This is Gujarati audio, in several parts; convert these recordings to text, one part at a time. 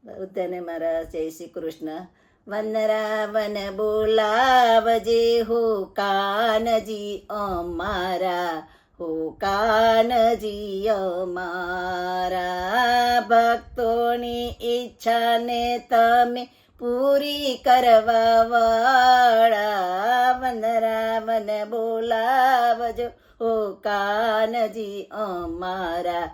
બધાને મારા જય શ્રી કૃષ્ણ. વનરાવન બોલાવજે હો કાનજી અમારા, હો કાનજી અમારા. ભક્તોની ઈચ્છાને તમે પૂરી કરવા વાળા, વનરાવન બોલાવજો હો કાનજી અમારા,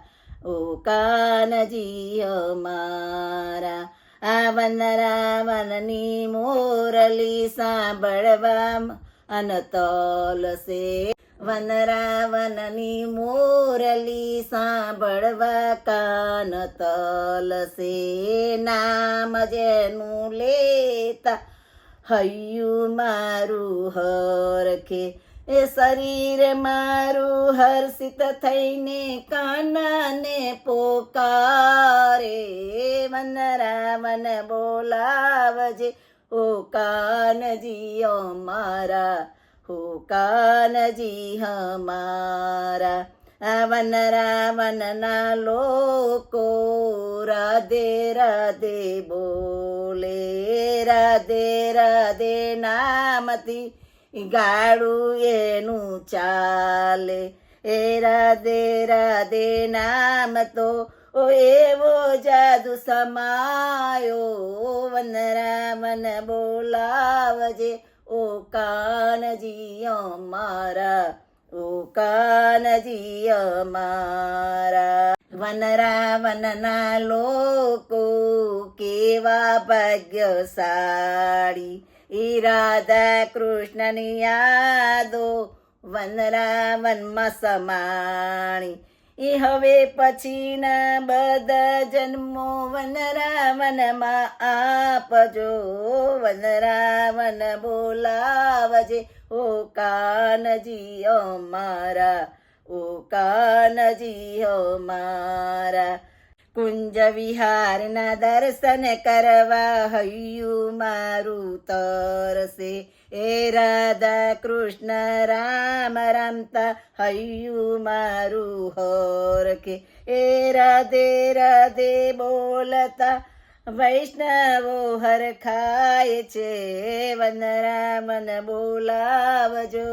ઓ કાનજી અમારા. આ વનરાવનની મોરલી સાંભળવા અનતોલ છે, વનરાવનની મોરલી સાંભળવા કાન તલ છે. નામ જેનું લેતા હૈયું મારું હરખે, એ શરીર મારું હર્ષિત થઈને કાનાને પોકારે. વનરાવન બોલાવજે ઓ કાનજી અમારા, હો કાનજી અમારા. આ વનરાવનના લોકો રાધે રાધે બોલે, રાધે રાધે નામથી ગાડું એનું ચાલે. એ રાધે રાધે નામ તો એવો જાદુ સમાયો, વનરાવન બોલાવજે ઓ કાનજી અમારા, ઓ કાનજી અમારા. વનરાવનના લોકો કેવા ભાગ્યશાળી, ઈ રાધા કૃષ્ણની યાદો વનરાવનમાં સમાણી. એ હવે પછીના બધા જન્મો વનરાવનમાં આપજો, વનરાવન બોલાવજે ઓ કાનજી અમારા, ઓ કાનજી અમારા. કુંજ વિહારના દર્શન કરવા હૈયું મારું તરસે, એ રાધા કૃષ્ણ રામ રમતા હૈયું મારું હરખે. એ રાધે રાધે બોલતા વૈષ્ણવો હરખાય છે, વનરાવન બોલાવજો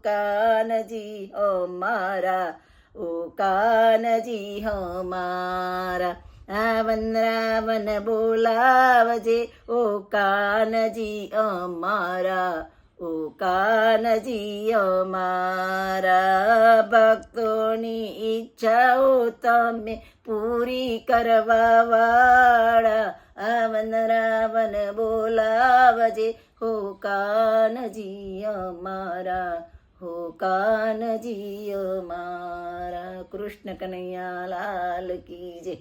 કાનજી અમારા, ઓ કાનજી અમારા. આ વનરાવન બોલાવજે ઓ કાનજી અમારા, ઓ કાનજી અમારા. ભક્તોની ઈચ્છાઓ તમે પૂરી કરવા વાળા, આ વનરાવન બોલાવજે હો કાનજી અમારા, હો કાનજી અમારા. કૃષ્ણ કનૈયા લાલ કી જય.